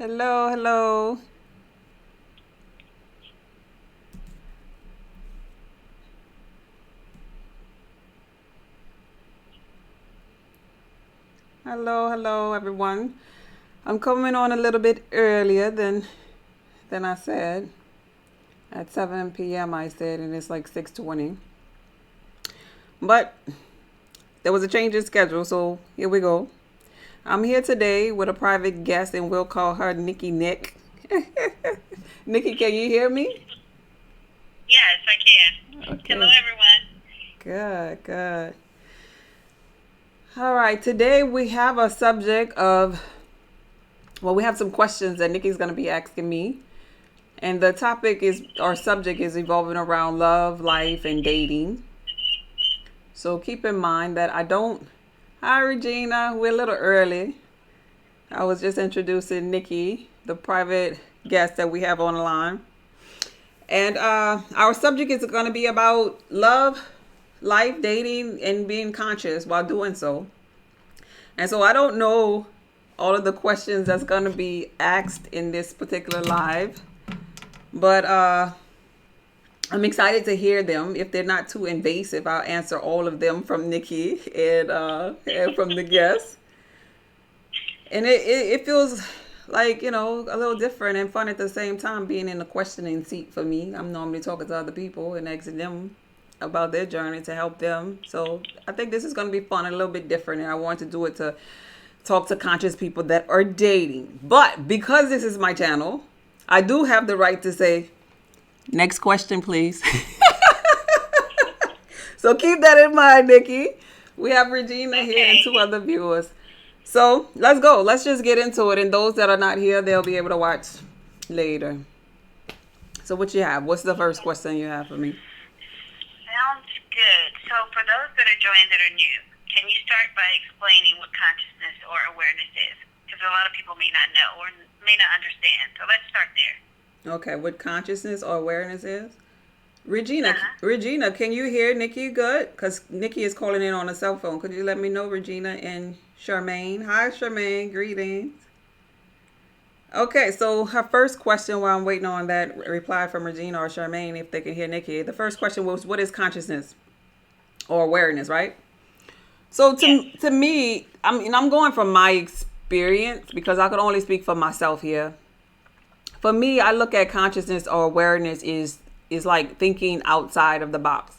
Hello, hello. Hello, hello everyone. I'm coming on a little bit earlier than I said. At 7 p.m. I said and it's like 6:20. But there was a change in schedule, so here we go. I'm here today with a private guest and we'll call her Nikki Nick. Nikki, can you hear me? Yes, I can. Hello, Okay. everyone. Good, good. All right, today we have a subject of, well, we have some questions that Nikki's going to be asking me. And the topic is, our subject is evolving around love, life, and dating. So keep in mind that I don't. Hi, Regina. We're a little early. I was just introducing Nikki, the private guest that we have on the line. And our subject is going to be about love, life, dating, and being conscious while doing so. And so I don't know all of the questions that's going to be asked in this particular live, but I'm excited to hear them. If they're not too invasive, I'll answer all of them from Nikki and from the guests. And it feels like, a little different and fun at the same time being in the questioning seat for me. I'm normally talking to other people and asking them about their journey to help them. So I think this is going to be fun and a little bit different. And I want to do it to talk to conscious people that are dating. But because this is my channel, I do have the right to say, next question, please. So keep that in mind, Nikki. We have Regina here and two Okay. other viewers. So let's go. Let's just get into it. And those that are not here, they'll be able to watch later. So what you have? What's the first question you have for me? Sounds good. So, for those that are joining that are new, can you start by explaining what consciousness or awareness is? Because a lot of people may not know or may not understand. So, let's start there. Okay, what consciousness or awareness is? Uh Regina, huh. Regina, can you hear Nikki good? Because Nikki is calling in on a cell phone. Could you let me know, Regina and Charmaine? Hi, Charmaine. Greetings. Okay, so her first question while I'm waiting on that reply from Regina or Charmaine, if they can hear Nikki, the first question was, what is consciousness or awareness, right? So Yes. to me, I'm going from my experience because I could only speak for myself here. For me, I look at consciousness or awareness is like thinking outside of the box.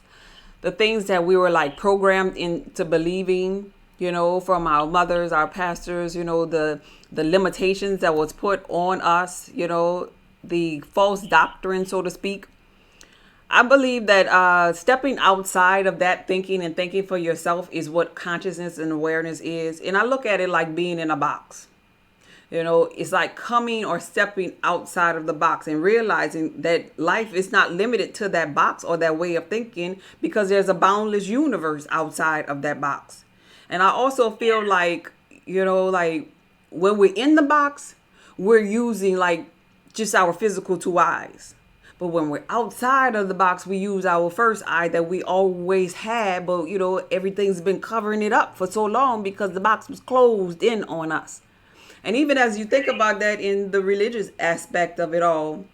The things that we were like programmed into believing, from our mothers, our pastors, the limitations that was put on us, the false doctrine, so to speak. I believe that stepping outside of that thinking and thinking for yourself is what consciousness and awareness is. And I look at it like being in a box. It's like coming or stepping outside of the box and realizing that life is not limited to that box or that way of thinking because there's a boundless universe outside of that box. And I also feel Yeah. like when we're in the box, we're using like just our physical two eyes. But when we're outside of the box, we use our first eye that we always had, but everything's been covering it up for so long because the box was closed in on us. And even as you think Right. about that in the religious aspect of it all,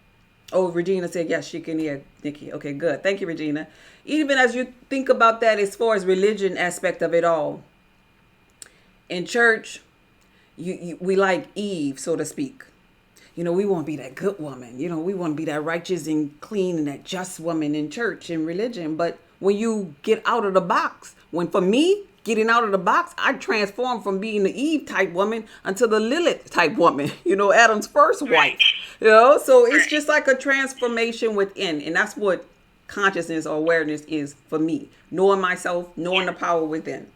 oh, Regina said, yes, she can hear Nikki. Okay, good. Thank you, Regina. Even as you think about that as far as religion aspect of it all, in church, we like Eve, so to speak. We want to be that good woman. We want to be that righteous and clean and that just woman in church and religion. But when you get out of the box, for me, getting out of the box, I transformed from being the Eve type woman until the Lilith type woman, Adam's first Right. wife. So it's Right. just like a transformation within. And that's what consciousness or awareness is for me. Knowing myself, knowing Yeah. the power within.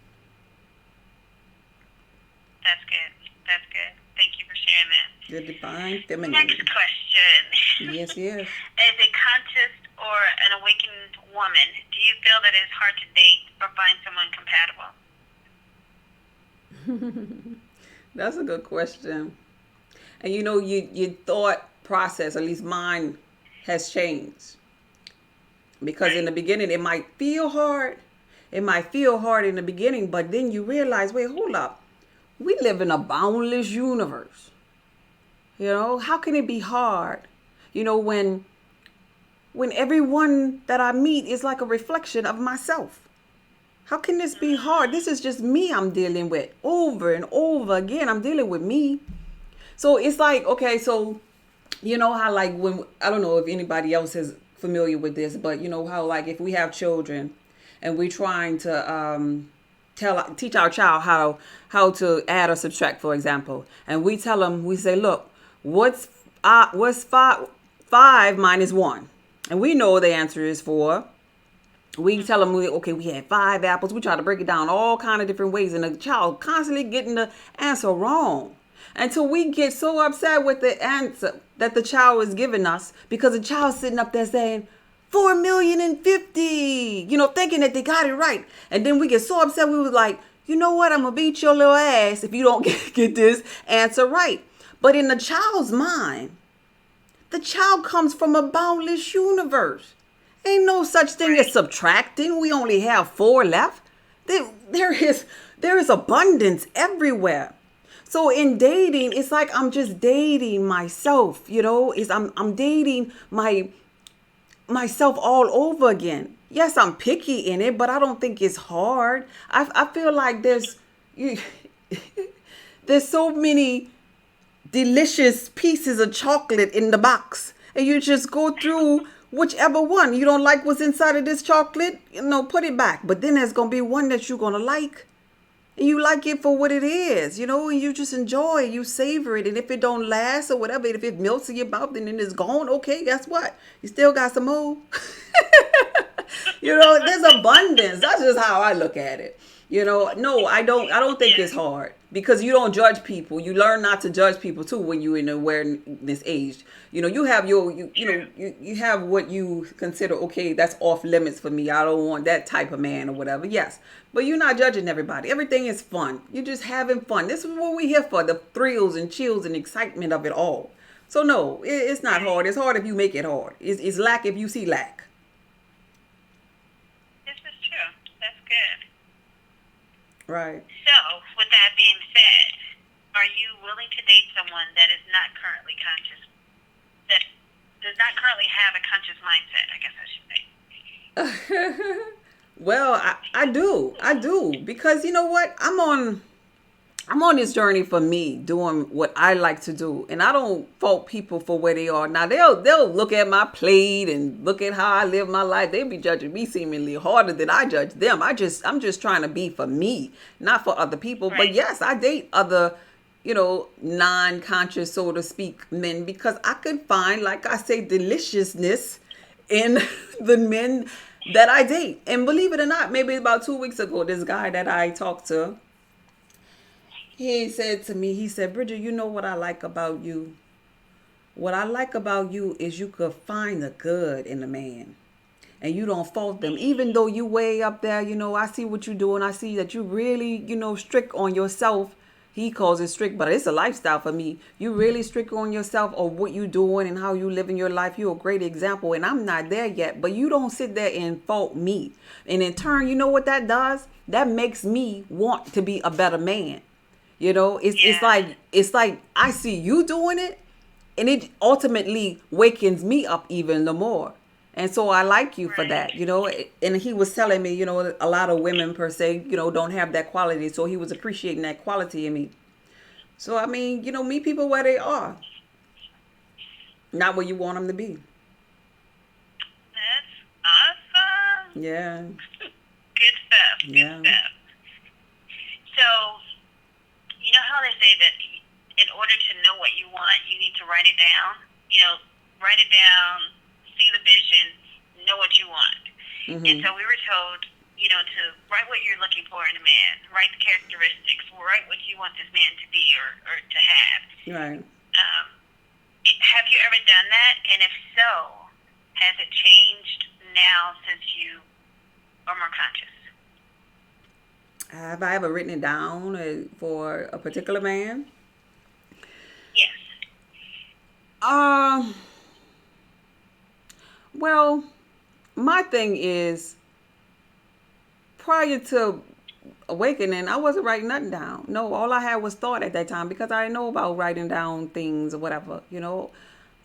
That's good. That's good. Thank you for sharing that. The divine Next feminine. question. Yes, yes. As a conscious or an awakened woman, do you feel that it's hard to date or find someone compatible? That's a good question. And your thought process, at least mine, has changed. Because in Right. the beginning it might feel hard. It might feel hard in the beginning, but then you realize, wait, hold up. We live in a boundless universe. You know, how can it be hard? You know, when everyone that I meet is like a reflection of myself. How can this be hard? This is just me I'm dealing with over and over again. I'm dealing with me. So it's like, okay, so you know how like when I don't know if anybody else is familiar with this, but you know how like if we have children and we're trying to teach our child how to add or subtract, for example, and we tell them, we say, look, what's five minus one, and we know the answer is four. We tell them, okay, we had five apples. We try to break it down all kind of different ways, and the child constantly getting the answer wrong until we get so upset with the answer that the child is giving us because the child's sitting up there saying 4,050,000, you know, thinking that they got it right. And then we get so upset, we was like, you know what, I'm going to beat your little ass if you don't get this answer right. But in the child's mind, the child comes from a boundless universe. Ain't no such thing as subtracting. We only have four left. There is abundance everywhere. So in dating, it's like I'm just dating myself, you know. I'm dating myself all over again. Yes, I'm picky in it, but I don't think it's hard. I feel like there's so many delicious pieces of chocolate in the box, and you just go through whichever one. You don't like what's inside of this chocolate, you know, put it back. But then there's gonna be one that you're gonna like, and you like it for what it is, you know, and you just enjoy it, you savor it. And if it don't last or whatever, if it melts in your mouth and then it's gone, okay, guess what, you still got some more. You know, there's abundance. That's just how I look at it. You know, no, I don't think it's hard because you don't judge people. You learn not to judge people too when you're in awareness age. You know, you have you have what you consider, okay, that's off limits for me. I don't want that type of man or whatever. Yes. But you're not judging everybody. Everything is fun. You're just having fun. This is what we're here for, the thrills and chills and excitement of it all. So no, it's not hard. It's hard if you make it hard. It's lack if you see lack. This is true. That's good. Right. So, with that being said, are you willing to date someone that is not currently conscious, that does not currently have a conscious mindset, I guess I should say? Well, I do because you know what, I'm on this journey for me, doing what I like to do, and I don't fault people for where they are. Now they'll look at my plate and look at how I live my life. They be judging me seemingly harder than I judge them. I'm just trying to be for me, not for other people. Right. But yes, I date other, you know, non-conscious, so to speak, men because I can find, like I say, deliciousness in the men that I date. And believe it or not, maybe about 2 weeks ago, this guy that I talked to, he said to me, he said, Bridget, you know what I like about you? What I like about you is you could find the good in a man and you don't fault them. Even though you way up there, you know, I see what you're doing. I see that you really, you know, strict on yourself. He calls it strict, but it's a lifestyle for me. You really strict on yourself or what you doing and how you living your life. You're a great example, and I'm not there yet. But you don't sit there and fault me. And in turn, you know what that does? That makes me want to be a better man. You know, it's like I see you doing it, and it ultimately wakens me up even the more. And so I like you for that, you know. And he was telling me, you know, a lot of women per se, you know, don't have that quality. So he was appreciating that quality in me. So I mean, you know, meet people where they are, not where you want them to be. That's awesome. Yeah. Good stuff. Good Yeah. stuff. So, you know how they say that in order to know what you want, you need to write it down? You know, write it down, see the vision, know what you want. And so we were told, you know, to write what you're looking for in a man, write the characteristics, write what you want this man to be or to have. Right. Have you ever done that? And if so, has it changed now since you are more conscious? Have I ever written it down for a particular man? Yes. Well, my thing is, prior to awakening, I wasn't writing nothing down. No, all I had was thought at that time because I didn't know about writing down things or whatever, you know.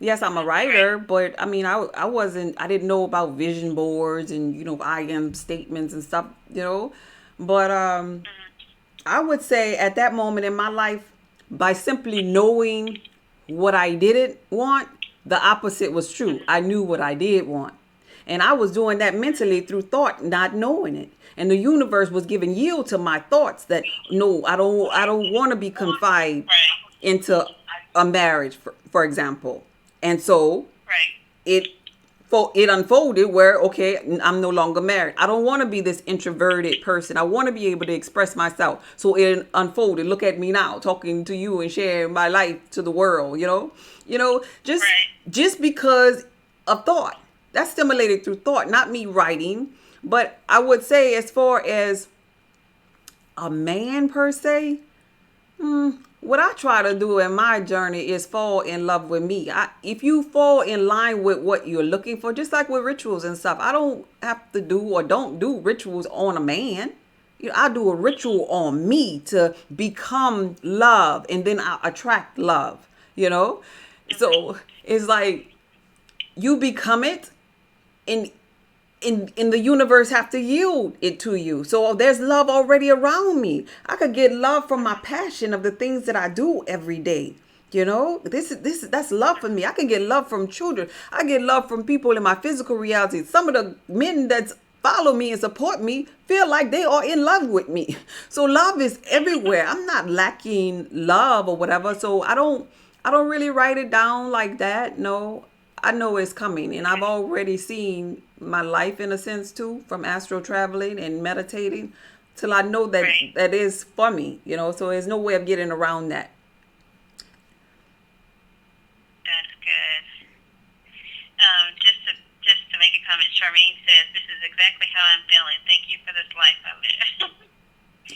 Yes, I'm a Right. writer, but I mean, I didn't know about vision boards and, I am statements and stuff, But Mm-hmm. I would say at that moment in my life, by simply knowing what I didn't want, the opposite was true. I knew what I did want. And I was doing that mentally through thought, not knowing it. And the universe was giving yield to my thoughts that no, I don't want to be confined Right. into a marriage, for example. And so Right. it it unfolded where okay, I'm no longer married. I don't want to be this introverted person. I want to be able to express myself. So it unfolded. Look at me now, talking to you and sharing my life to the world. Just Right. because of thought. That's stimulated through thought, not me writing. But I would say, as far as a man per se, what I try to do in my journey is fall in love with me. If you fall in line with what you're looking for, just like with rituals and stuff, I don't have to do or don't do rituals on a man. I do a ritual on me to become love, and then I attract love. So it's like you become it, and in the universe have to yield it to you. So there's love already around me. I could get love from my passion of the things that I do every day. That's love for me. I can get love from children. I get love from people in my physical reality. Some of the men that follow me and support me feel like they are in love with me. So love is everywhere. I'm not lacking love or whatever. So I don't really write it down like that. No, I know it's coming, and I've already seen my life in a sense too, from astral traveling and meditating, till I know that Right. that is for me. So there's no way of getting around that. That's good. Just to make a comment, Charmaine says, "This is exactly how I'm feeling. Thank you for this life I live."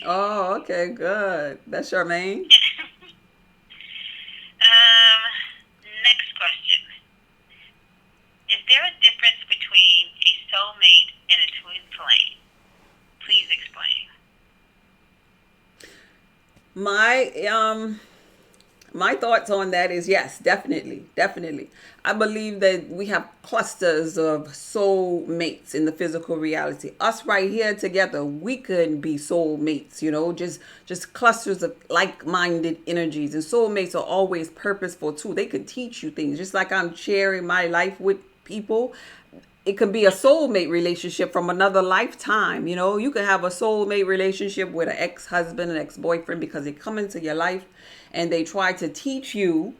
Oh, okay, good. That's Charmaine. Next question: is there a difference between a soulmate and a twin flame? Please explain. My thoughts on that is yes, definitely, definitely. I believe that we have clusters of soul mates in the physical reality. Us right here together, we couldn't be soul mates, just clusters of like-minded energies. And soulmates are always purposeful too. They could teach you things, just like I'm sharing my life with people. It could be a soulmate relationship from another lifetime. You can have a soulmate relationship with an ex-husband, an ex-boyfriend, because they come into your life and they try to teach you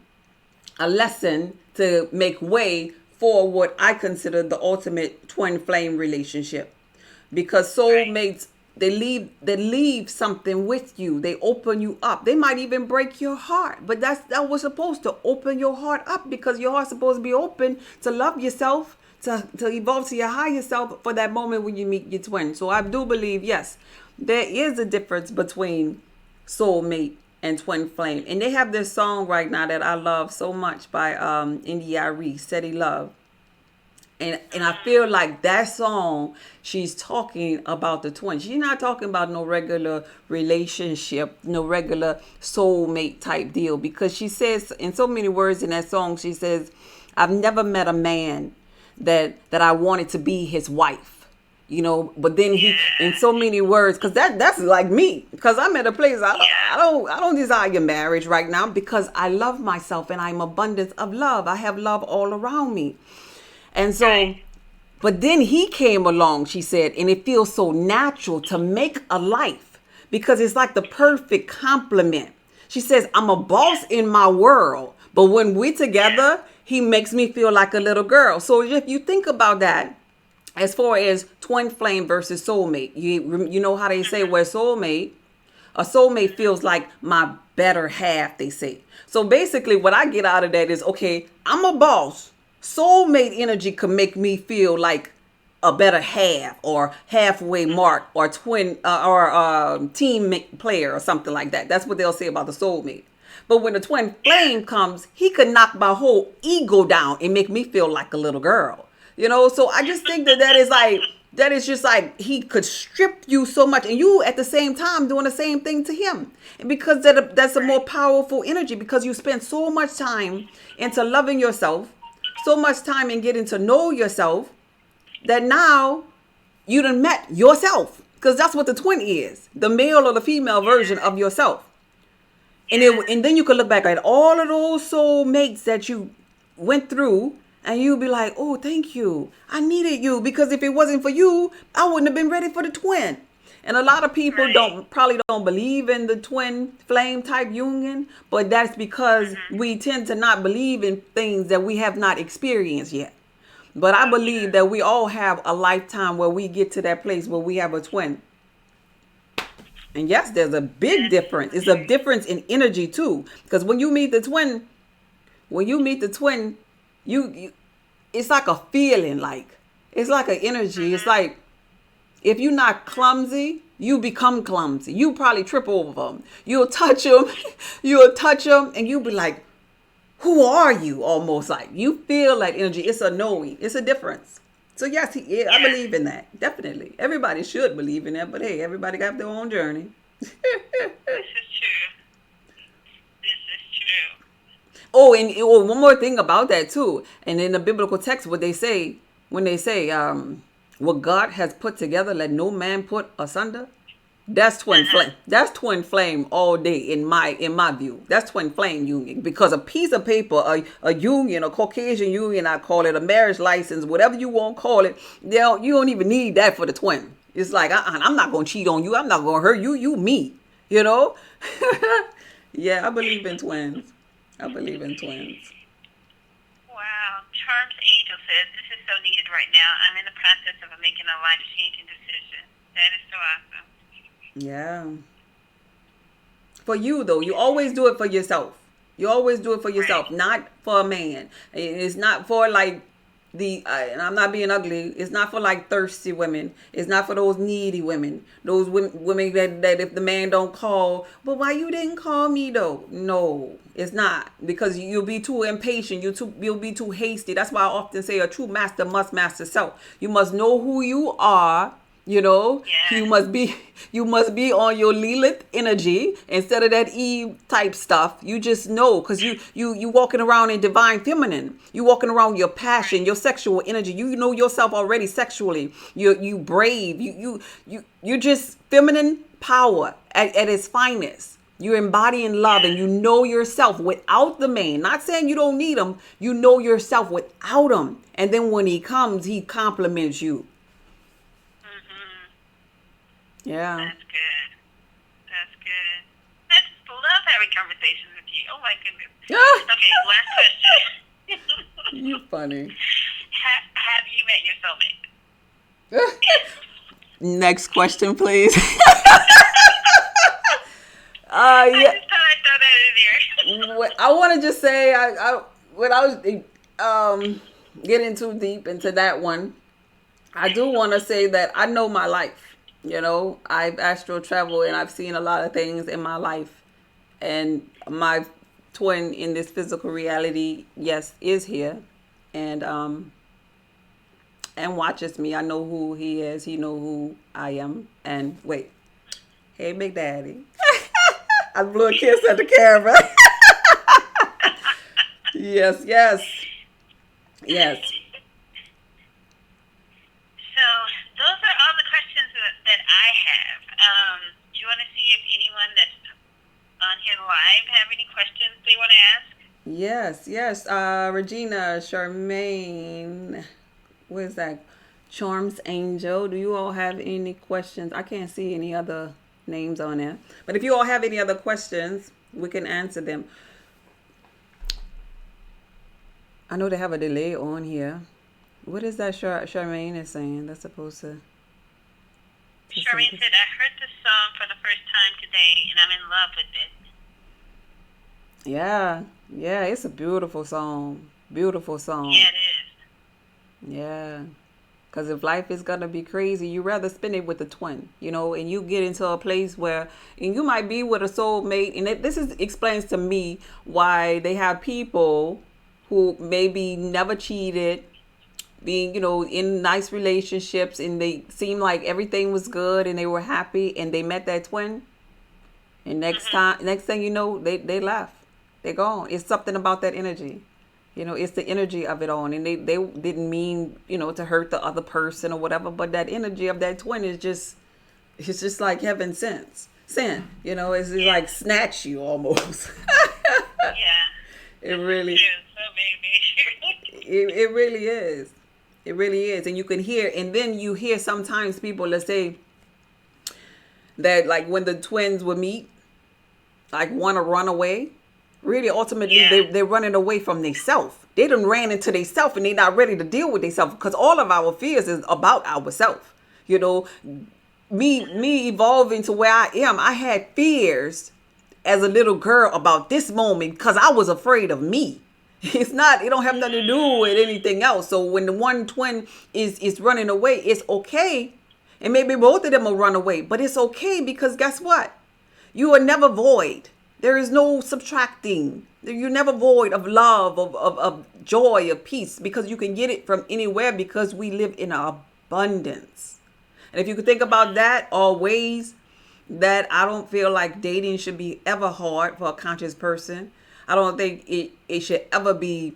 a lesson to make way for what I consider the ultimate twin flame relationship. Because Right. soulmates, they leave something with you. They open you up. They might even break your heart. But that was supposed to open your heart up, because your heart's supposed to be open to love yourself, to evolve to your higher self for that moment when you meet your twin. So I do believe, yes, there is a difference between soulmate and twin flame. And they have this song right now that I love so much by India Arie, Steady Love. And I feel like that song, she's talking about the twin. She's not talking about no regular relationship, no regular soulmate type deal. Because she says in so many words in that song, she says, I've never met a man that I wanted to be his wife. But then he, in Yeah. so many words, because that's like me, because I'm at a place I Yeah. don't I don't desire marriage right now, because I love myself and I'm abundance of love. I have love all around me. And so, Right. but then he came along, she said, and it feels so natural to make a life, because it's like the perfect complement. She says, I'm a boss Yes. in my world, but when we're Yes. together, he makes me feel like a little girl. So if you think about that, as far as twin flame versus soulmate, you know how they say, Mhm. we're soulmate. A soulmate Mhm. feels like my better half, they say. So basically, what I get out of that is, okay, I'm a boss. Soulmate energy could make me feel like a better half, or halfway Mhm. mark, or twin, or team player, or something like that. That's what they'll say about the soulmate. But when the twin Yeah. flame comes, he could knock my whole ego down and make me feel like a little girl. So I just think that is like that is just like he could strip you so much, and you at the same time doing the same thing to him. And because that's a more powerful energy, because you spend so much time into loving yourself, so much time in getting to know yourself, that now you done met yourself. Because that's what the twin is, the male or the female version of yourself. And then you could look back at all of those soul mates that you went through, and you'll be like, oh, thank you. I needed you, because if it wasn't for you, I wouldn't have been ready for the twin. And a lot of people probably don't believe in the twin flame type union, but that's because we tend to not believe in things that we have not experienced yet. But I believe that we all have a lifetime where we get to that place where we have a twin. And yes, there's a big difference. It's a difference in energy too. Because when you meet the twin, you it's like a feeling, like it's like an energy. It's like if you're not clumsy, you become clumsy. You probably trip over them. You'll touch them, and you'll be like, who are you? Almost like you feel like energy. It's a knowing. It's a difference. So yes, I believe in that. Definitely. Everybody should believe in that. But hey, everybody got their own journey. This is true. Oh, and one more thing about that too. And in the biblical text, when they say, what God has put together, let no man put asunder. That's twin flame. That's twin flame all day in my view. That's twin flame union, because a piece of paper, a union, a Caucasian union, I call it, a marriage license, whatever you want to call it. You don't even need that for the twin. It's like I'm not gonna cheat on you. I'm not gonna hurt you. You me. You know. Yeah, I believe in twins. Wow. Charms Angel says, this is so needed right now. I'm in the process of making a life-changing decision. That is so awesome. Yeah. For you, though, you always do it for yourself. You always do it for yourself, not for a man. It's not for like and I'm not being ugly. It's not for like thirsty women. It's not for those needy women. Those women that if the man don't call, but why you didn't call me though? No, it's not, because you'll be too impatient. You'll be too hasty. That's why I often say a true master must master self. You must know who you are. You know, you must be on your Lilith energy instead of that Eve type stuff. You just know, because you walking around in divine feminine. You walking around your passion, your sexual energy. You know yourself already sexually. You brave. You just feminine power at its finest. You're embodying love, and you know yourself without the man. Not saying you don't need him. You know yourself without him, and then when he comes, he compliments you. Yeah. That's good. I just love having conversations with you. Oh my goodness. Okay, last question. You funny. Have you met your soulmate? Next question, please. I just thought I'd throw that in there. I want to just say, when I was getting too deep into that one, I do want to say that I know my life. You know, I've astral traveled, and I've seen a lot of things in my life. And my twin in this physical reality, yes, is here, and watches me. I know who he is. He know who I am. And wait, hey, Big Daddy. I blew a kiss at the camera. Yes. Those are all the questions that I have. Do you want to see if anyone that's on here live have any questions they want to ask? Yes. Regina, Charmaine, what is that? Charms Angel. Do you all have any questions? I can't see any other names on there. But if you all have any other questions, we can answer them. I know they have a delay on here. What is that Charmaine is saying? That's supposed to... Charmaine said, I heard this song for the first time today, and I'm in love with it. Yeah, it's a beautiful song. Yeah, it is. Yeah. Because if life is going to be crazy, you rather spend it with a twin, you know, and you get into a place where, and you might be with a soulmate, and explains to me why they have people who maybe never cheated, being, in nice relationships, and they seemed like everything was good and they were happy, and they met that twin, and next thing you know, they left. They're gone. It's something about that energy. It's the energy of it all. And they didn't mean, to hurt the other person or whatever, but that energy of that twin is just, it's just like heaven sent. It's like snatch you almost. Yeah. It really, So it really is. It really is. And you can hear, and then you hear sometimes people, let's say, that like when the twins would meet, like want to run away, really ultimately they're running away from themselves. They done ran into themselves and they're not ready to deal with themselves, because all of our fears is about ourselves. Me evolving to where I am, I had fears as a little girl about this moment because I was afraid of me. It don't have nothing to do with anything else. So when the one twin is running away, it's okay. And maybe both of them will run away, but it's okay, because guess what? You are never void. There is no subtracting. You're never void of love, of joy, of peace, because you can get it from anywhere, because we live in abundance. And if you could think about that always, that I don't feel like dating should be ever hard for a conscious person. I don't think it should ever be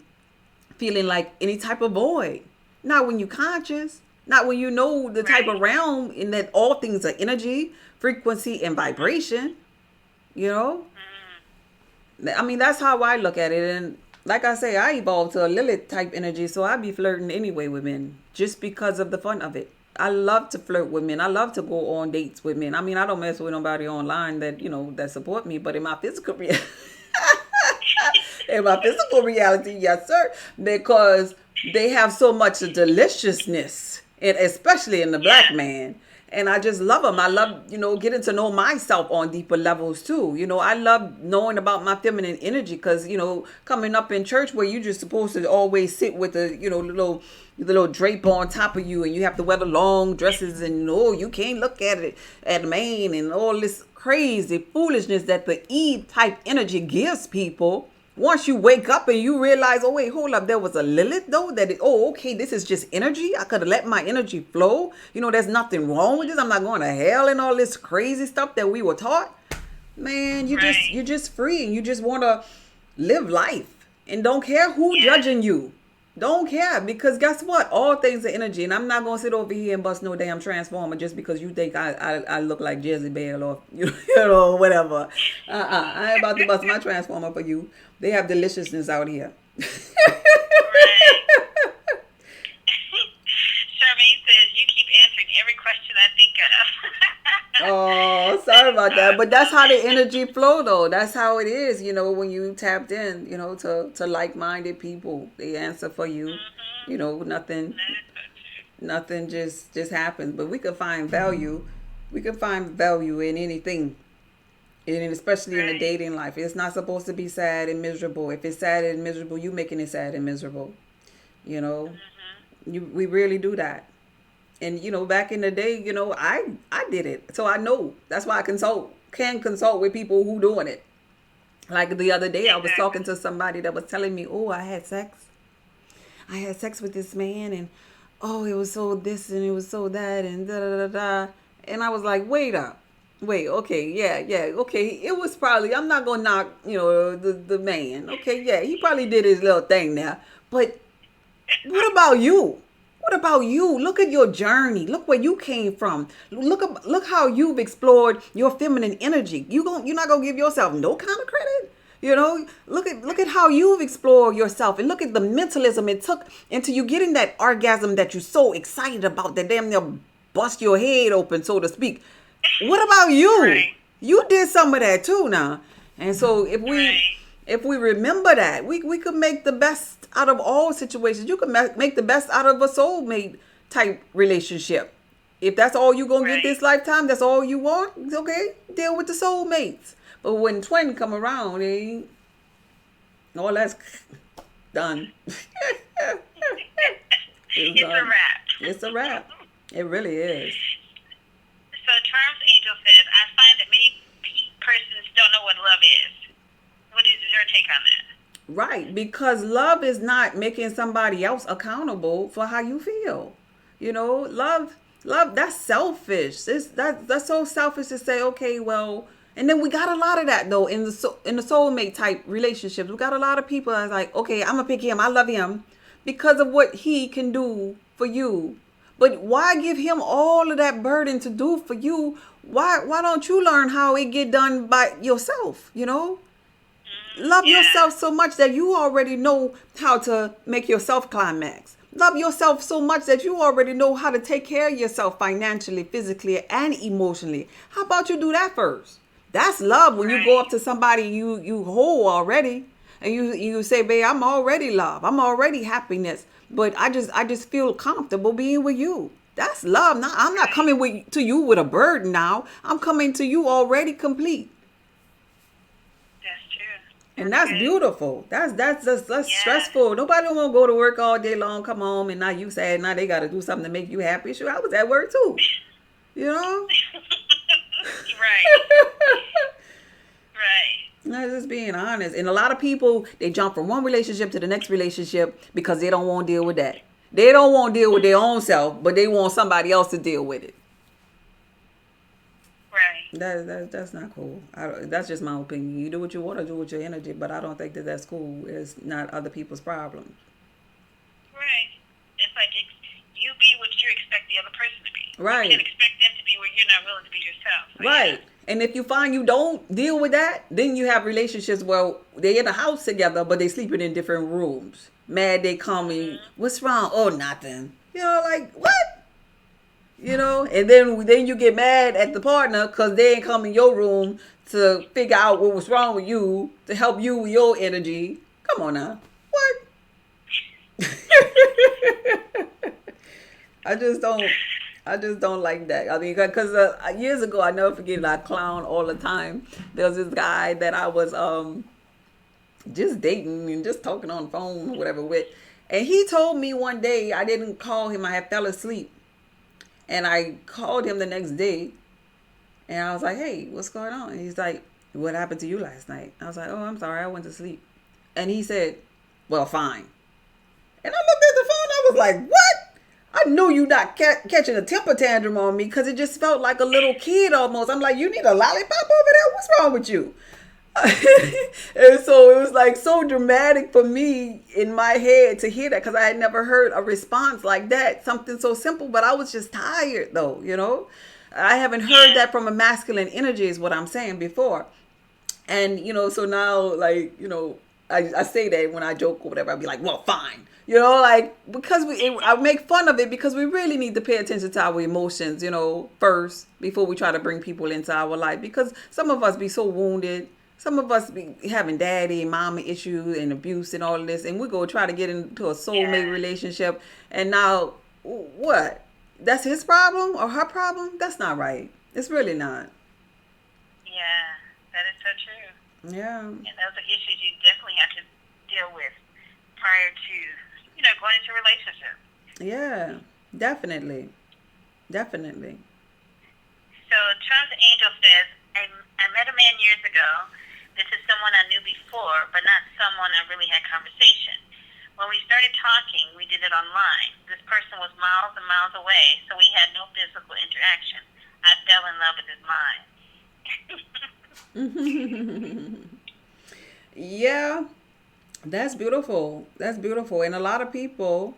feeling like any type of void. Not when you're conscious. Not when you know the type of realm, in that all things are energy, frequency, and vibration. I mean, that's how I look at it. And like I say, I evolved to a Lilith type energy, so I be flirting anyway with men just because of the fun of it. I love to flirt with men. I love to go on dates with men. I mean, I don't mess with nobody online that, that support me, but in my physical reality, yes, sir, because they have so much deliciousness, and especially in the black man. And I just love them. I love, getting to know myself on deeper levels too. I love knowing about my feminine energy, because, coming up in church where you just supposed to always sit with the, little drape on top of you, and you have to wear the long dresses, and you can't look at it at the man, and all this crazy foolishness that the Eve type energy gives people. Once you wake up and you realize, oh wait, hold up, there was a Lilith though, okay, this is just energy. I could have let my energy flow. There's nothing wrong with this. I'm not going to hell and all this crazy stuff that we were taught. Man, you're just free, and you just want to live life, and don't care who judging you. Don't care, because guess what? All things are energy, and I'm not gonna sit over here and bust no damn transformer just because you think I look like Jezebel or whatever. I ain't about to bust my transformer for you. They have deliciousness out here. Charmaine says you keep answering every question I think of. Oh, sorry about that. But that's how the energy flow, though. That's how it is, when you tapped in, to like-minded people. They answer for you. Nothing just happens. But we can find value. We can find value in anything. And especially in the dating life. It's not supposed to be sad and miserable. If it's sad and miserable, you making it sad and miserable. We really do that. And, back in the day, I did it. So I know. That's why I can consult with people who doing it. Like the other day, I was talking to somebody that was telling me, oh, I had sex with this man, and oh, it was so this and it was so that and da da da da. And I was like, wait, okay, yeah, okay. It was probably, I'm not gonna knock, the man. Okay, yeah, he probably did his little thing there. But what about you? What about you? Look at your journey. Look where you came from. Look how you've explored your feminine energy. You're not gonna give yourself no kind of credit. Look at how you've explored yourself, and look at the mentalism it took into you getting that orgasm that you're so excited about, that damn near bust your head open, so to speak. What about you? Right. You did some of that too now. And so if we remember that, we could make the best out of all situations. You can make the best out of a soulmate type relationship. If that's all you're going to get this lifetime, that's all you want, it's okay. Deal with the soulmates. But when twin come around, all that's done. It's a wrap. It's a wrap. It really is. So Charles Angel says, I find that many persons don't know what love is. What is your take on that? Right, because love is not making somebody else accountable for how you feel. Love that's selfish. That's so selfish to say, okay, well, and then we got a lot of that though in the soulmate type relationships. We got a lot of people that's like, okay, I'm gonna pick him. I love him because of what he can do for you. But why give him all of that burden to do for you? Why don't you learn how it get done by yourself? Love Yeah. yourself so much that you already know how to make yourself climax. Love yourself so much that you already know how to take care of yourself financially, physically, and emotionally. How about you do that first? That's love when you go Right. up to somebody you whole already and you say, babe, I'm already love. I'm already happiness. But I just feel comfortable being with you. That's love. I'm not Right. coming to you with a burden now. I'm coming to you already complete. That's true. And That's that's good. beautiful. That's Yeah. stressful. Nobody want to go to work all day long, come home, and now you sad. Now they got to do something to make you happy. Sure, I was at work too. You know, Right. Right. I'm just being honest. And a lot of people they jump from one relationship to the next relationship because they don't want to deal with that. They don't want to deal with their own self, but they want somebody else to deal with it. Right. That's not cool. That's just my opinion. You do what you want to do with your energy, but I don't think that that's cool. It's not other people's problems. Right. It's like you be what you expect the other person to be. You Right. can't expect them to be what you're not willing to be yourself. So yeah. Right. And if you find you don't deal with that, then you have relationships where they in the house together, but they sleeping in different rooms. Mad they call me, Mhm. what's wrong? Oh, nothing. Like what? And then you get mad at the partner because they ain't come in your room to figure out what was wrong with you to help you with your energy. Come on now. What? I just don't. I just don't like that. I mean, because years ago, I never forget. I clown all the time. There was this guy that I was just dating and just talking on the phone, or whatever with, and he told me one day I didn't call him. I had fell asleep, and I called him the next day, and I was like, "Hey, what's going on?" And he's like, "What happened to you last night?" I was like, "Oh, I'm sorry, I went to sleep." And he said, "Well, fine." And I looked at the phone. I was like, "What?" I knew you not catching a temper tantrum on me because it just felt like a little kid almost. I'm like, "You need a lollipop over there? What's wrong with you?" And so it was like so dramatic for me in my head to hear that because I had never heard a response like that. Something so simple, but I was just tired though. I haven't heard Yeah. that from a masculine energy, is what I'm saying before. And so now, like, I say that when I joke or whatever, I'll be like, well, fine. Like, because I make fun of it because we really need to pay attention to our emotions, first before we try to bring people into our life. Because some of us be so wounded. Some of us be having daddy and mama issues and abuse and all of this. And we go try to get into a soulmate Yeah. relationship. And now, what? That's his problem or her problem? That's not right. It's really not. Yeah. That is so true. Yeah. And those are issues you definitely have to deal with prior to, going into a relationship. Yeah, definitely. Definitely. So Trump's Angel says, I met a man years ago. This is someone I knew before, but not someone I really had conversation. When we started talking, we did it online. This person was miles and miles away, so we had no physical interaction. I fell in love with his mind. Yeah, that's beautiful. That's beautiful. And a lot of people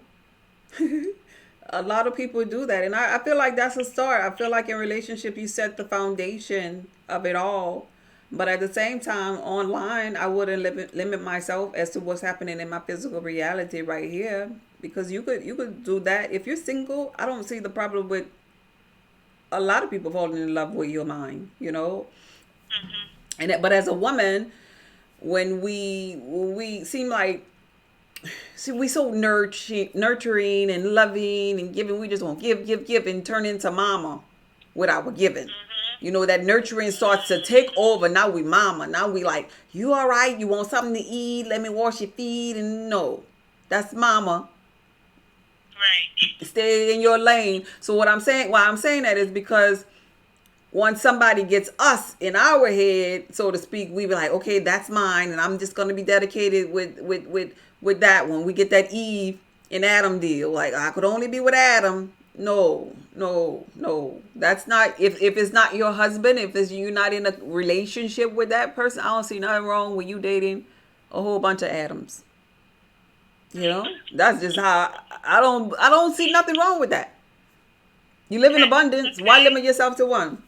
do that. And I feel like that's a start. I feel like in relationship, you set the foundation of it all. But at the same time, online, I wouldn't limit myself as to what's happening in my physical reality right here. Because you could do that. If you're single, I don't see the problem with a lot of people falling in love with your mind. Mhm. But as a woman, when we seem like, see, we so nurturing and loving and giving. We just want give and turn into mama with our giving. Mhm. That nurturing starts to take over. Now we mama. Now we like, you all right? You want something to eat? Let me wash your feet. And no, that's mama. Right. Stay in your lane. So why I'm saying that is because once somebody gets us in our head, so to speak, we be like, okay, that's mine, and I'm just gonna be dedicated with that one. We get that Eve and Adam deal. Like, I could only be with Adam. No, no, no. That's not, if it's not your husband, if it's you not in a relationship with that person, I don't see nothing wrong with you dating a whole bunch of Adams. You know? That's just how I don't see nothing wrong with that. You live in abundance. Why limit yourself to one?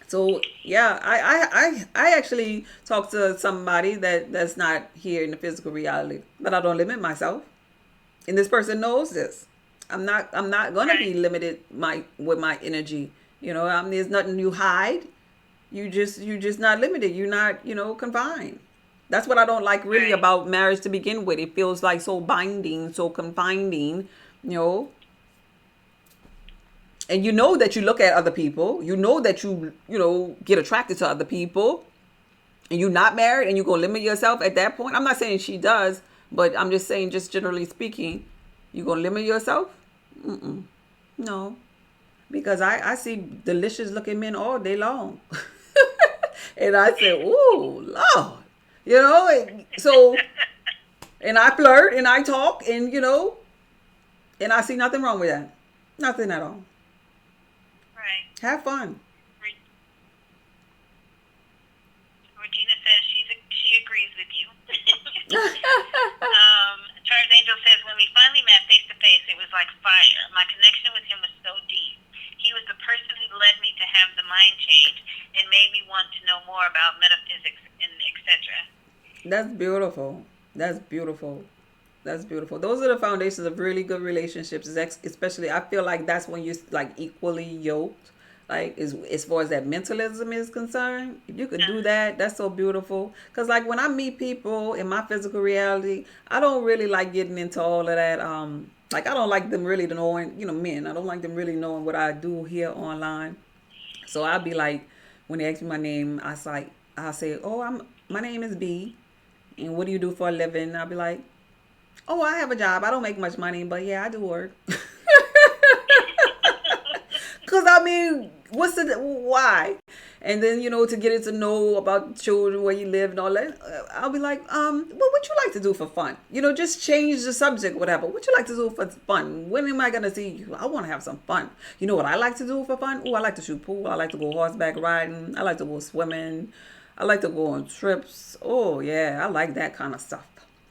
So yeah, I actually talk to somebody that's not here in the physical reality, but I don't limit myself, and this person knows this. I'm not gonna be Right. limited with my energy. There's nothing you hide. You just not limited. You're not confined. That's what I don't like really Right. about marriage to begin with. It feels like so binding, so confining. You know, and you know that you look at other people, you know that you get attracted to other people, and you're not married, and you're gonna limit yourself at that point. I'm not saying she does, but I'm just saying, just generally speaking, you're gonna limit yourself. No, because I see delicious looking men all day long. And I say, ooh, Lord, so, and I flirt and I talk, and and I see nothing wrong with that. Nothing at all. Right. Have fun. Re- Regina says she agrees with you. Charles Angel says, when we finally met face to face, it was like fire. My connection with him was so deep. He was the person who led me to have the mind change and made me want to know more about metaphysics and etc. That's beautiful. That's beautiful. That's beautiful. Those are the foundations of really good relationships. Especially, I feel like that's when you're like equally yoked. Like as far as that mentalism is concerned, if you could do that, that's so beautiful. Cause like when I meet people in my physical reality, I don't really like getting into all of that. Like I don't like them really knowing, men. I don't like them really knowing what I do here online. So I'll be like, when they ask me my name, I'll say, oh, my name is B, and what do you do for a living? I'll be like, oh, I have a job. I don't make much money, but yeah, I do work. Cause I mean, why? And then to get it to know about children, where you live, and all that. I'll be like, well, what you like to do for fun? Just change the subject, whatever. What you like to do for fun? When am I gonna see you? I want to have some fun. You know what I like to do for fun? Oh, I like to shoot pool. I like to go horseback riding. I like to go swimming. I like to go on trips. Oh yeah, I like that kind of stuff.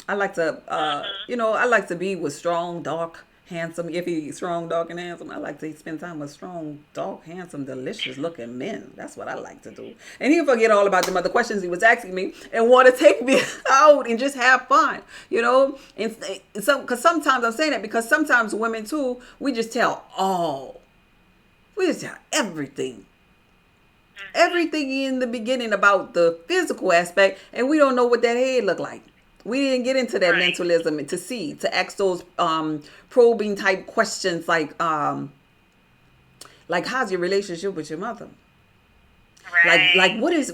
I like to, I like to be with strong, dark, handsome. If he's strong, dark, and handsome, I like to spend time with strong, dark, handsome, delicious-looking men. That's what I like to do. And he'll forget all about the other questions he was asking me and want to take me out and just have fun, And because sometimes I'm saying that because sometimes women too, we just tell all, we just tell everything in the beginning about the physical aspect, and we don't know what that head look like. We didn't get into that Right. mentalism to ask those probing type questions like how's your relationship with your mother? Like Right. what is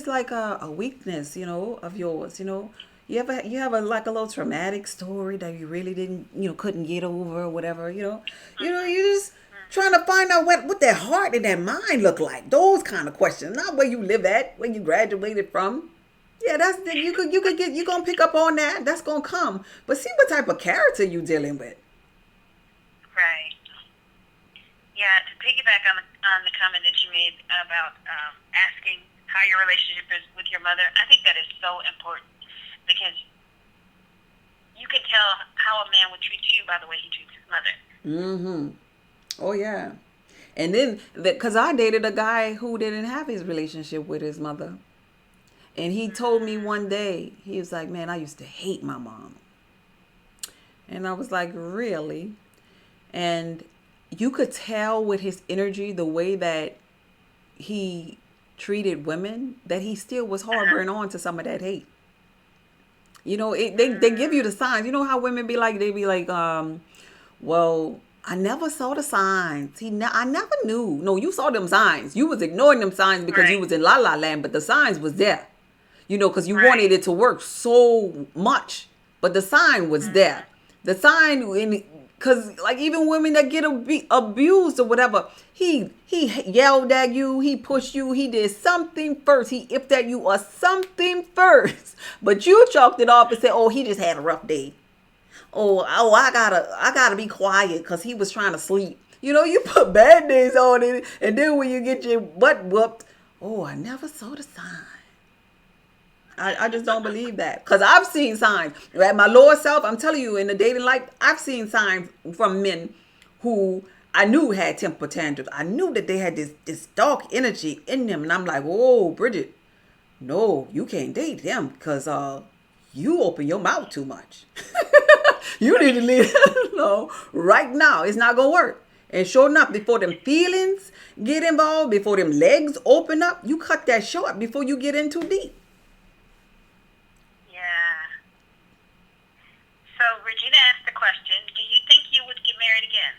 like a weakness, of yours, you have a like a little traumatic story that you really didn't, couldn't get over or whatever, you just trying to find out what their heart and their mind look like. Those kind of questions, not where you live at, where you graduated from. Yeah, you could get, you gonna pick up on that. That's gonna come. But see what type of character you dealing with. Right. Yeah. To piggyback on the comment that you made about asking how your relationship is with your mother, I think that is so important because you can tell how a man would treat you by the way he treats his mother. Mm-hmm. Oh yeah. And then because I dated a guy who didn't have his relationship with his mother. And he told me one day, he was like, man, I used to hate my mom. And I was like, really? And you could tell with his energy, the way that he treated women, that he still was harboring on to some of that hate. They give you the signs. You know how women be like, they be like, well, I never saw the signs. I never knew. No, you saw them signs. You was ignoring them signs because you Right. was in la la land, but the signs was there. Because you wanted Right. it to work so much, but the sign was there. The sign, Cause like even women that get abused or whatever, he yelled at you, he pushed you, he did something first, he iffed at you or something first, but you chalked it off and said, "Oh, he just had a rough day. Oh, I gotta be quiet because he was trying to sleep." You know, you put bad days on it, and then when you get your butt whooped, oh, I never saw the sign. I just don't believe that because I've seen signs at my lower self. I'm telling you, in the dating life, I've seen signs from men who I knew had temper tantrums. I knew that they had this dark energy in them, and I'm like, "Whoa, Bridget, no, you can't date them because you open your mouth too much. You need to leave no right now. It's not gonna work." And sure enough, before them feelings get involved, before them legs open up, you cut that short before you get in too deep. Yeah. So Regina asked the question, do you think you would get married again?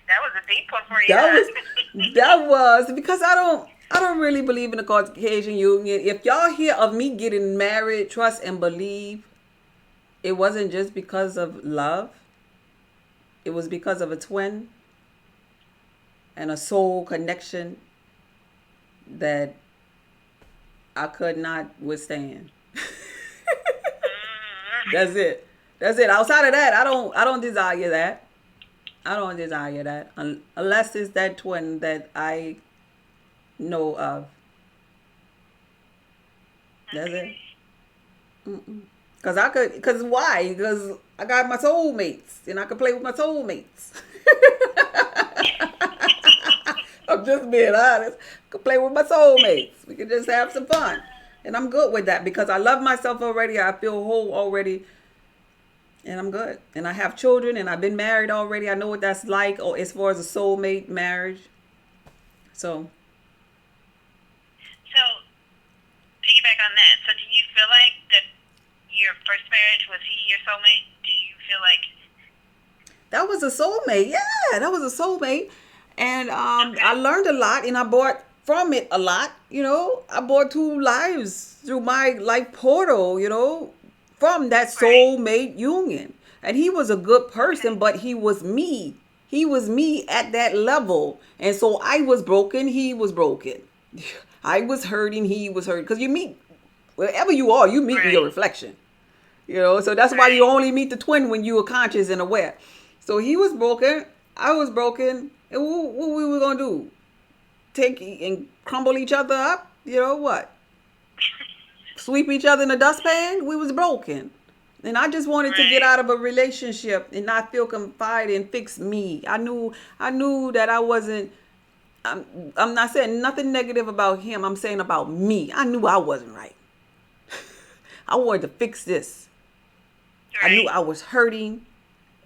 That was a deep one for you. That was because I don't really believe in the Cartesian Union. If y'all hear of me getting married, trust and believe, it wasn't just because of love. It was because of a twin and a soul connection that I could not withstand. That's it. Outside of that, I don't desire that. I don't desire that unless it's that twin that I know of. That's it. Cause why? Because I got my soulmates and I can play with my soulmates. I'm just being honest. I can play with my soulmates. We can just have some fun. And I'm good with that because I love myself already. I feel whole already. And I'm good. And I have children and I've been married already. I know what that's like or as far as a soulmate marriage. So piggyback on that. So do you feel like that your first marriage, was he your soulmate? Do you feel like that was a soulmate? Yeah, that was a soulmate. And Okay. I learned a lot and I bought from it a lot. You know, I bought 2 lives through my life portal, you know, from that soulmate union. And he was a good person, but he was me. He was me at that level. And so I was broken. He was broken. I was hurting. He was hurting. Because you meet, wherever you are, you meet your reflection. You know, so that's why you only meet the twin when you are conscious and aware. So he was broken. I was broken. And what we were going to do? Take and crumble each other up? You know what? Sweep each other in the dustpan? We was broken. And I just wanted to get out of a relationship and not feel confined and fix me. I knew that I wasn't, I'm not saying nothing negative about him. I'm saying about me. I knew I wasn't right. I wanted to fix this. I knew I was hurting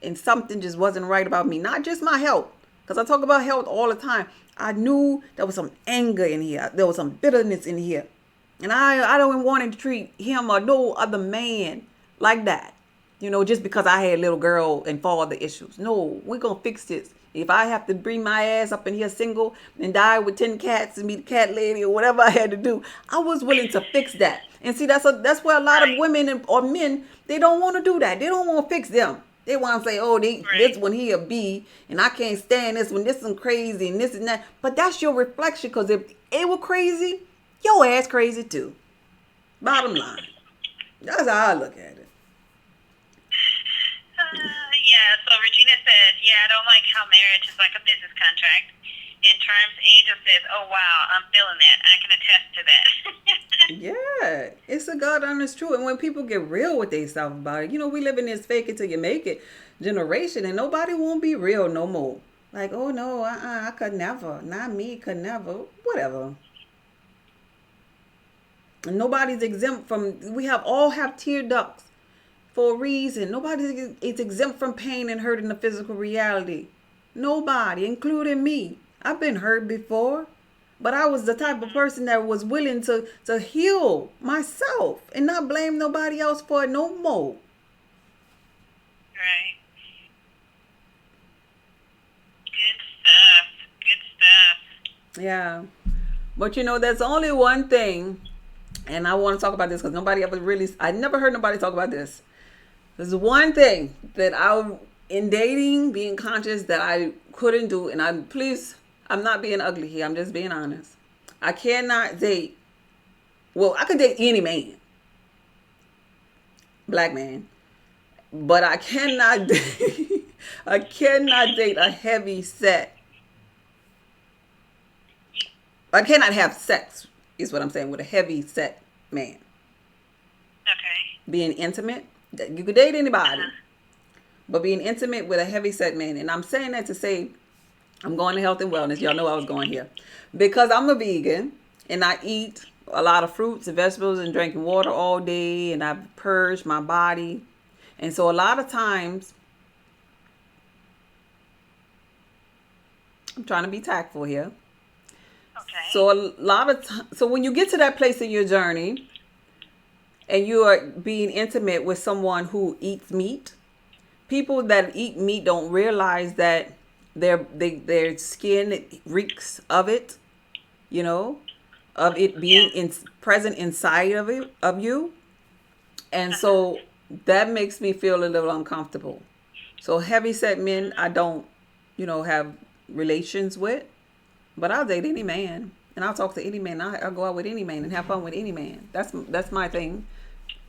and something just wasn't right about me. Not just my health, because I talk about health all the time. I knew there was some anger in here. There was some bitterness in here. And I don't want to treat him or no other man like that. You know, just because I had little girl and father issues. No, we're going to fix this. If I have to bring my ass up in here single and die with 10 cats and be the cat lady or whatever I had to do, I was willing to fix that. And see, that's where a lot of women or men, they don't want to do that. They don't want to fix them. They want to say, oh, this one he a B, and I can't stand this one. This one crazy, and this and that. But that's your reflection, because if it were crazy, your ass crazy too. Bottom line. That's how I look at it. Yeah, so Regina said, I don't like how marriage is like a business contract. In terms, Angel says, oh, wow, I'm feeling that. I can attest to that. Yeah, it's a God honest truth. And when people get real with themselves about it, you know, we live in this fake it till you make it generation, and nobody won't be real no more. Like, oh, no, I could never. Not me, could never. Whatever. And nobody's exempt from, we all have tear ducts for a reason. Nobody is exempt from pain and hurt in the physical reality. Nobody, including me. I've been hurt before, but I was the type of person that was willing to heal myself and not blame nobody else for it no more. Right. Good stuff. Yeah. But you know, there's only one thing And I want to talk about this because nobody ever really, I never heard nobody talk about this. There's one thing that in dating, being conscious, that I couldn't do. And I'm not being ugly here. I'm just being honest. I cannot date. Well, I could date any man, black man, but I cannot date. I cannot date a heavy set. I cannot have sex, is what I'm saying, with a heavy set man. Okay. Being intimate, you could date anybody, but being intimate with a heavy set man. And I'm saying that to say, I'm going to health and wellness. Y'all know I was going here because I'm a vegan and I eat a lot of fruits and vegetables and drinking water all day, and I've purged my body. And so a lot of times, I'm trying to be tactful here. Okay. So so when you get to that place in your journey and you are being intimate with someone who eats meat, people that eat meat don't realize that their skin reeks of it, of it being present inside of you. And so that makes me feel a little uncomfortable. So heavy set men, I don't, have relations with. But I'll date any man, and I'll talk to any man. I'll go out with any man and have fun with any man. That's my thing,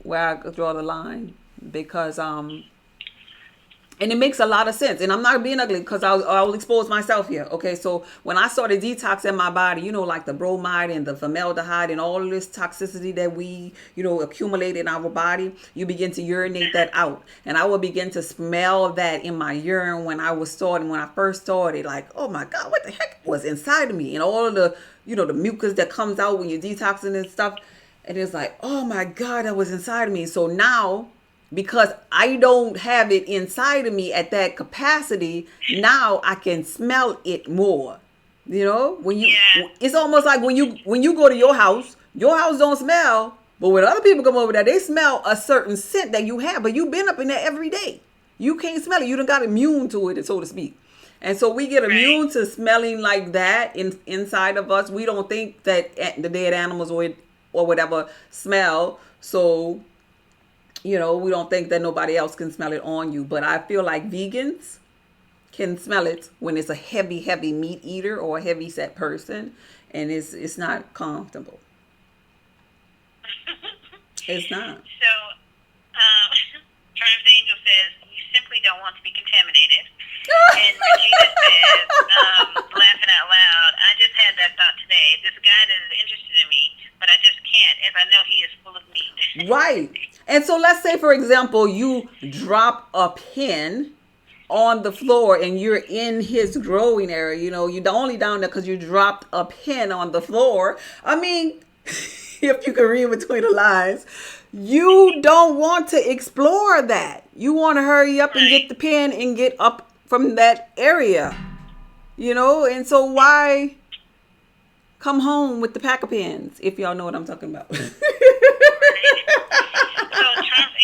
where I draw the line, because and it makes a lot of sense. And I'm not being ugly because I'll expose myself here. Okay, so when I started detoxing my body, like the bromide and the formaldehyde and all this toxicity that we, accumulate in our body, you begin to urinate that out. And I would begin to smell that in my urine when I first started, like, oh my God, what the heck was inside of me? And all of the, the mucus that comes out when you're detoxing and stuff. And it's like, oh my God, that was inside of me. So now, because I don't have it inside of me at that capacity, now I can smell it more. It's almost like when you go to your house don't smell, but when other people come over there, they smell a certain scent that you have, but you've been up in there every day. You can't smell it. You done got immune to it, so to speak. And so we get immune to smelling like that inside of us. We don't think that the dead animals or whatever smell. So we don't think that nobody else can smell it on you. But I feel like vegans can smell it when it's a heavy meat eater or a heavy set person, and it's not comfortable. It's not. So, Triumph Angel says, you simply don't want to be contaminated. And Regina says, laughing out loud, I just had that thought today. This guy that is interested in me, but I just can't, as I know he is full of meat. Right. And so let's say, for example, you drop a pin on the floor and you're in his growing area. You're only down there because you dropped a pin on the floor. I mean, if you can read between the lines, you don't want to explore that. You want to hurry up and get the pin and get up from that area, and so why come home with the pack of pins, if y'all know what I'm talking about? So Charles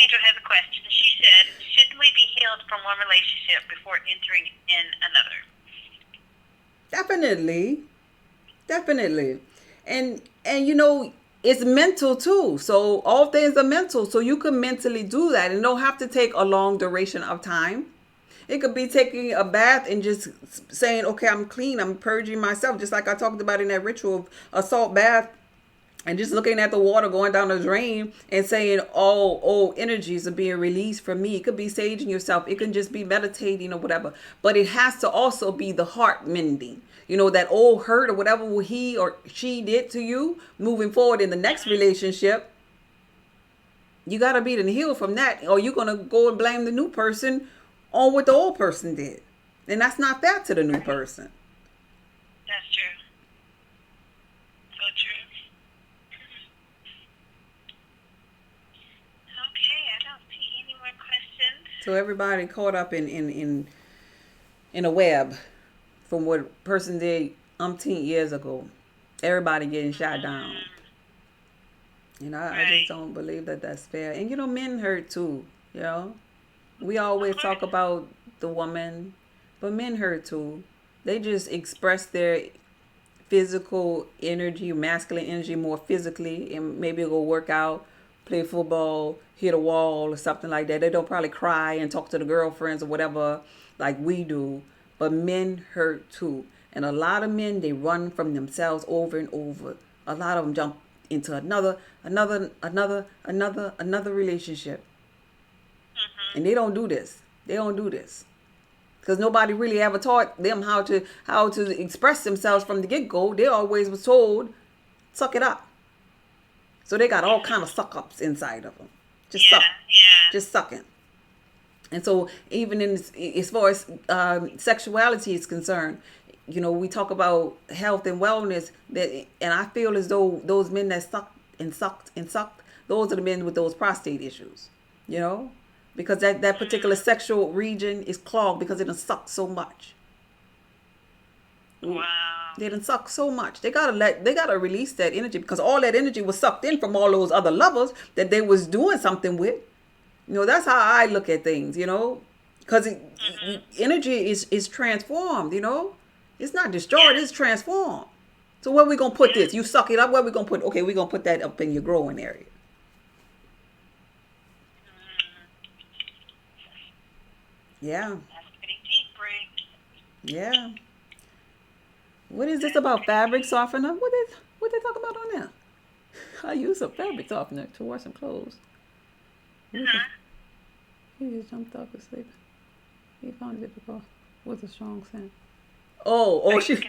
Angel has a question. She said, shouldn't we be healed from one relationship before entering in another? Definitely. And it's mental too. So all things are mental. So you can mentally do that, and don't have to take a long duration of time. It could be taking a bath and just saying, okay, I'm clean. I'm purging myself. Just like I talked about in that ritual, a salt bath, and just looking at the water going down the drain and saying all old energies are being released from me. It could be saging yourself. It can just be meditating or whatever. But it has to also be the heart mending. That old hurt or whatever he or she did to you, moving forward in the next relationship, you got to be healed from that. Or you're going to go and blame the new person on what the old person did. And that's not fair to the new person. That's true. So true. Okay, I don't see any more questions. So everybody caught up in a web from what a person did umpteen years ago. Everybody getting shot down. I just don't believe that that's fair. And men hurt too. We always talk about the woman, but men hurt too. They just express their physical energy, masculine energy more physically, and maybe go work out, play football, hit a wall or something like that. They don't probably cry and talk to the girlfriends or whatever like we do. But men hurt too. And a lot of men, they run from themselves over and over. A lot of them jump into another relationship. And they don't do this. They don't do this. Because nobody really ever taught them how to express themselves from the get-go. They always was told, suck it up. So they got all kind of suck-ups inside of them. Just suck. Yeah. Just sucking. And so even as far as sexuality is concerned, we talk about health and wellness, and I feel as though those men that sucked and sucked and sucked, those are the men with those prostate issues, because that particular sexual region is clogged because it done sucked so much. Wow. They done sucked so much. They gotta release that energy, because all that energy was sucked in from all those other lovers that they was doing something with. That's how I look at things, because energy is transformed, It's not destroyed, it's transformed. So where we going to put this? You suck it up, where we going to put? Okay, we're going to put that up in your growing area. Yeah. That's pretty deep, Brie. Yeah. What is this about fabric softener? What they talk about on there? I use a fabric softener to wash some clothes. He just jumped off asleep. He found it difficult with a strong scent. She.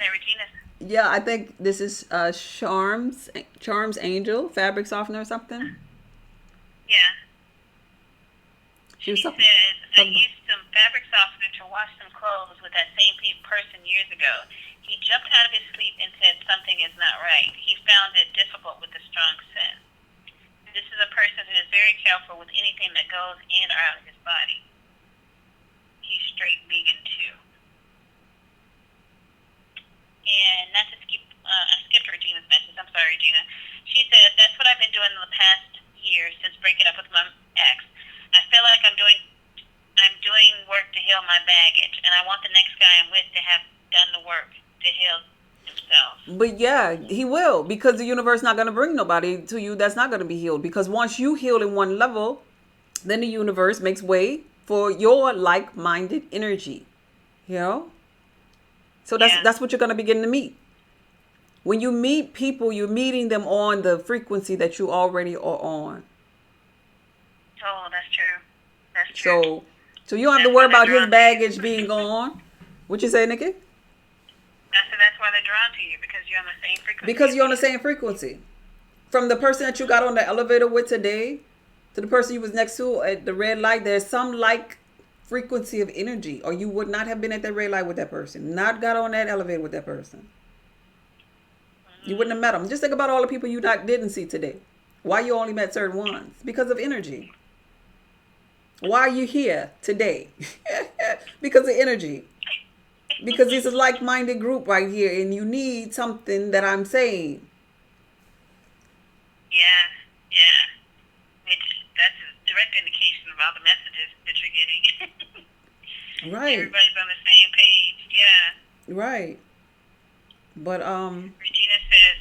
Yeah, I think this is Charms Angel fabric softener or something. Yeah. She says, I used some fabric softener to wash some clothes with that same person years ago. He jumped out of his sleep and said something is not right. He found it difficult with the strong scent. This is a person who is very careful with anything that goes in or out of his body. He's straight vegan too. And not to skip, I skipped Regina's message. I'm sorry, Regina. She says, that's what I've been doing in the past year since breaking up with my ex. I feel like I'm doing work to heal my baggage, and I want the next guy I'm with to have done the work to heal himself. But yeah, he will, because the universe not going to bring nobody to you that's not going to be healed. Because once you heal in one level, then the universe makes way for your like-minded energy. So that's what you're going to begin to meet. When you meet people, you're meeting them on the frequency that you already are on. Oh, that's true. That's true. So you don't have to worry about his baggage being gone. What you say, Nikki? I said that's why they're drawn to you, because you're on the same frequency. Because you're on the same frequency. From the person that you got on the elevator with today to the person you was next to at the red light, there's some like frequency of energy, or you would not have been at that red light with that person, not got on that elevator with that person. You wouldn't have met them. Just think about all the people you didn't see today. Why you only met certain ones? Because of energy. Why are you here today? Because of energy. Because it's a like-minded group right here, and you need something that I'm saying. Yeah. That's a direct indication of all the messages that you're getting. Right. Everybody's on the same page. Yeah. Right. But Regina says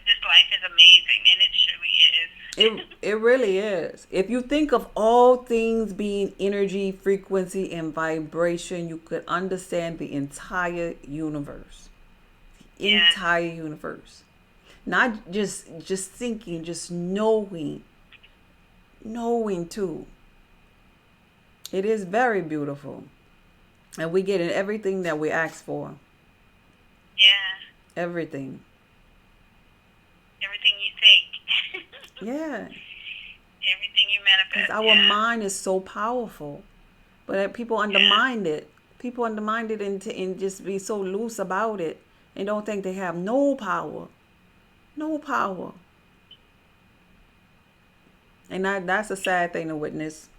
this life is amazing, and it surely is. It really is. If you think of all things being energy, frequency, and vibration, you could understand the entire universe. Entire universe. Not just thinking, just knowing. Knowing too. It is very beautiful. And we get in everything that we ask for. Yeah. Everything. Everything you think. Yeah. Everything you manifest. Because our mind is so powerful. But people undermine it. People undermine it and just be so loose about it and don't think they have no power. No power. And that's a sad thing to witness.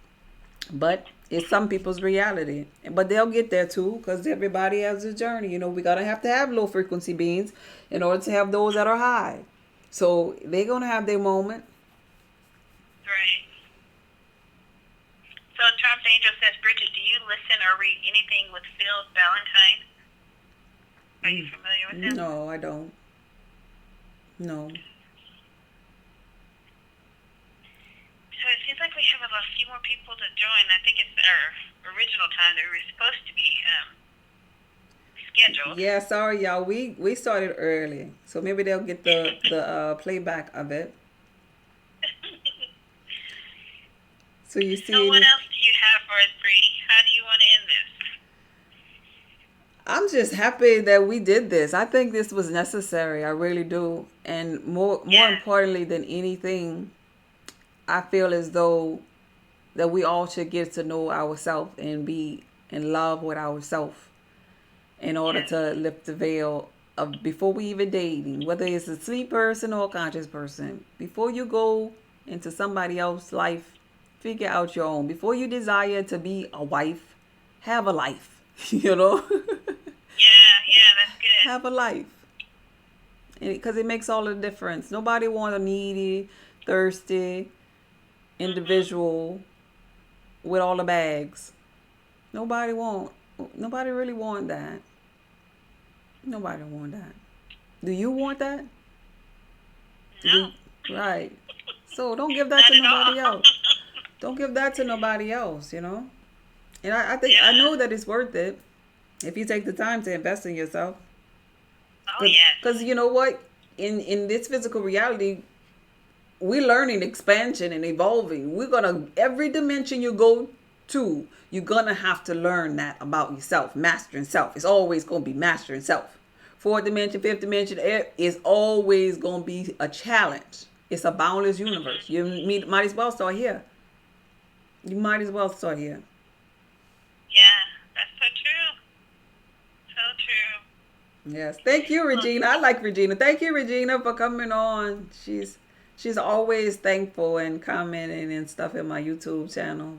But it's some people's reality. But they'll get there too, because everybody has a journey. We gotta have to have low frequency beings in order to have those that are high. So they're gonna have their moment. Right. So Charles Angel says, Bridget, do you listen or read anything with Phil Valentine? Are you familiar with him? No, I don't. No. So it seems like we have a few more people to join. I think it's our original time that we were supposed to be scheduled. Yeah, sorry y'all. We started early, so maybe they'll get the playback of it. So you see, So what else do you have for us, Bree? How do you want to end this? I'm just happy that we did this. I think this was necessary. I really do. And more importantly than anything, I feel as though that we all should get to know ourselves and be in love with ourselves in order to lift the veil of before we even dating, whether it's a sleep person or a conscious person. Before you go into somebody else's life, figure out your own. Before you desire to be a wife, have a life. You know? Yeah, that's good. Have a life. Because it makes all the difference. Nobody wants a needy, thirsty individual with all the bags. Nobody really want that. Nobody want that. Do you want that? No. Right. So don't give that Not to at nobody all. else. Don't give that to nobody else, you know? And I think I know that it's worth it if you take the time to invest in yourself. Oh, yes. Because you know what? In this physical reality, we're learning expansion and evolving. Every dimension you go to, you're going to have to learn that about yourself. Mastering self. It's always going to be mastering self. Fourth dimension, fifth dimension, is always going to be a challenge. It's a boundless universe. You might as well start here. You might as well start here. Yeah, that's so true. So true. Yes. Thank you, Regina. I like Regina. Thank you, Regina, for coming on. She's always thankful and commenting and stuff in my YouTube channel.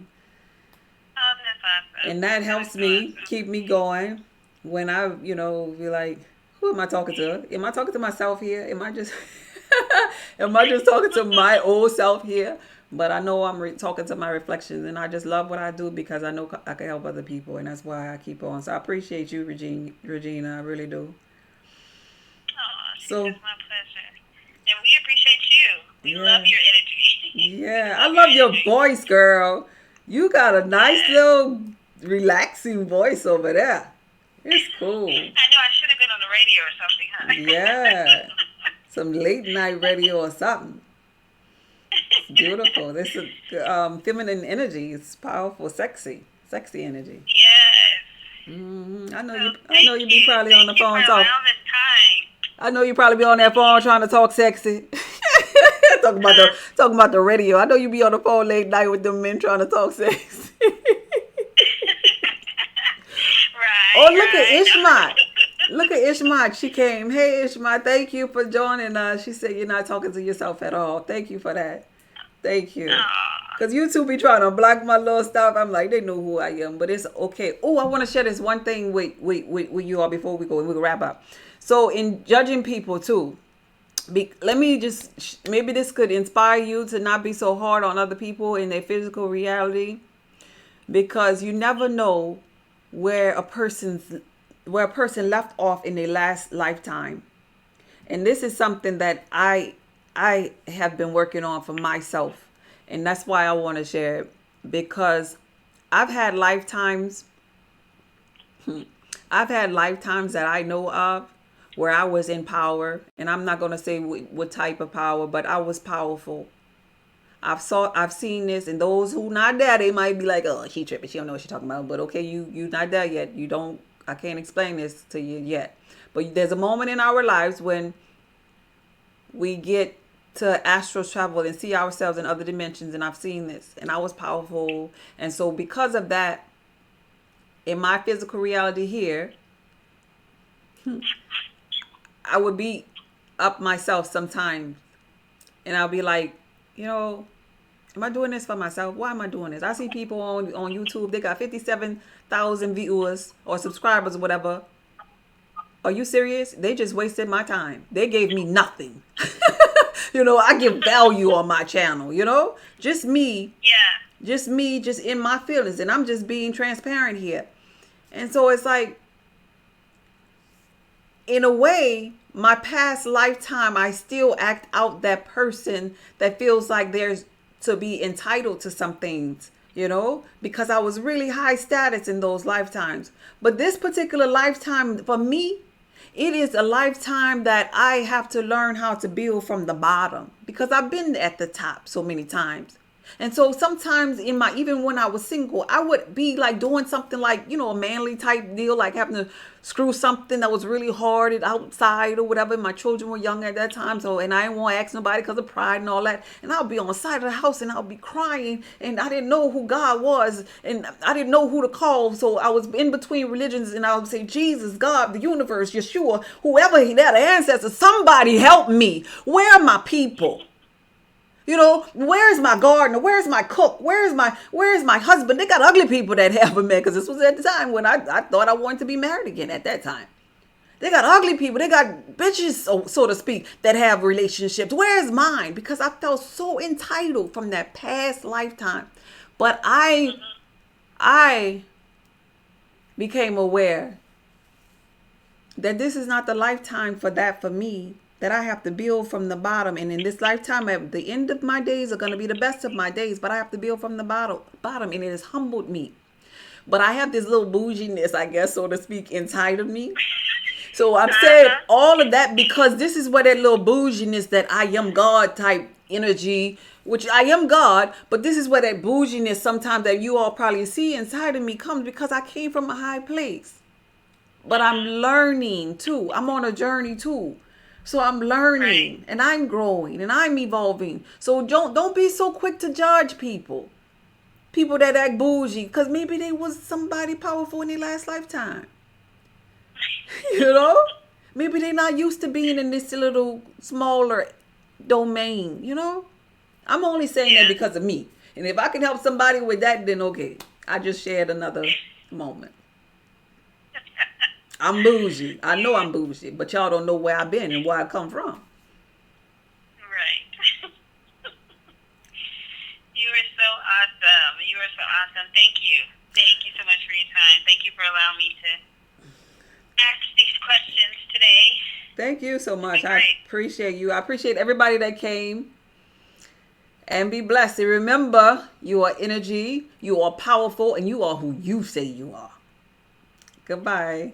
Oh, that's awesome. And that helps me keep me going when I, be like, who am I talking to? Am I talking to myself here? Am I just talking to my old self here? But I know I'm talking to my reflections, and I just love what I do because I know I can help other people, and that's why I keep on. So I appreciate you, Regina. I really do. Oh, it's my pleasure. And we appreciate you. We love your energy. Yeah, I love your voice, girl. You got a nice little relaxing voice over there. It's cool. I know, I should have been on the radio or something, huh? Yeah. Some late night radio or something. It's beautiful. This is feminine energy. It's powerful, sexy energy. Yes. Mm-hmm. I know you be probably on the phone talking. This time. I know you probably be on that phone trying to talk sexy. talking about the radio. I know you be on the phone late night with them men trying to talk sexy. Right. Oh, look at Ishmael. Look at Ishmael. She came. Hey, Ishmael, thank you for joining us. She said you're not talking to yourself at all. Thank you for that. Thank you. Because you two be trying to block my little stuff. I'm like, they know who I am, but it's okay. Oh, I want to share this one thing with you all before we go and we can wrap up. So in judging people too, let me just, maybe this could inspire you to not be so hard on other people in their physical reality, because you never know where a person left off in their last lifetime. And this is something that I have been working on for myself. And that's why I want to share it, because I've had lifetimes that I know of where I was in power, and I'm not going to say what type of power, but I was powerful. I've seen this, and those who not there, they might be like, oh, she tripping, she don't know what she's talking about. But okay, you not there yet. I can't explain this to you yet. But there's a moment in our lives when we get to astral travel and see ourselves in other dimensions, and I've seen this, and I was powerful. And so because of that, in my physical reality here, I would beat up myself sometimes, and I'll be like, am I doing this for myself? Why am I doing this? I see people on YouTube, they got 57,000 viewers or subscribers or whatever. Are you serious? They just wasted my time. They gave me nothing. I give value on my channel, just me. Yeah. Just me, just in my feelings. And I'm just being transparent here. And so it's like, in a way, my past lifetime, I still act out that person that feels like there's to be entitled to some things, because I was really high status in those lifetimes. But this particular lifetime for me, it is a lifetime that I have to learn how to build from the bottom, because I've been at the top so many times. And so sometimes even when I was single, I would be like doing something like, a manly type deal, like having to screw something that was really hard outside or whatever. My children were young at that time. And I didn't want to ask nobody because of pride and all that. And I'll be on the side of the house and I'll be crying. And I didn't know who God was. And I didn't know who to call. So I was in between religions, and I would say, Jesus, God, the universe, Yeshua, whoever that ancestor, somebody help me. Where are my people? Where's my gardener? Where's my cook? Where's my husband? They got ugly people that haven't met, because this was at the time when I thought I wanted to be married again at that time. They got ugly people. They got bitches, so to speak, that have relationships. Where's mine? Because I felt so entitled from that past lifetime. But I became aware that this is not the lifetime for me, that I have to build from the bottom. And in this lifetime, at the end of my days are going to be the best of my days, but I have to build from the bottom, and it has humbled me. But I have this little bouginess, I guess, so to speak, inside of me. So I'm saying all of that because this is where that little bouginess, that I am God type energy, which I am God, but this is where that bouginess sometimes that you all probably see inside of me comes, because I came from a high place. But I'm learning too. I'm on a journey too. So I'm learning, and I'm growing, and I'm evolving. So don't be so quick to judge people that act bougie, because maybe they was somebody powerful in their last lifetime. Maybe they're not used to being in this little smaller domain. I'm only saying that because of me. And if I can help somebody with that, then okay. I just shared another moment. I'm bougie. I know I'm bougie, but y'all don't know where I've been and where I come from. Right. You are so awesome. You are so awesome. Thank you. Thank you so much for your time. Thank you for allowing me to ask these questions today. Thank you so much. I appreciate you. I appreciate everybody that came. And be blessed. And remember, you are energy, you are powerful, and you are who you say you are. Goodbye.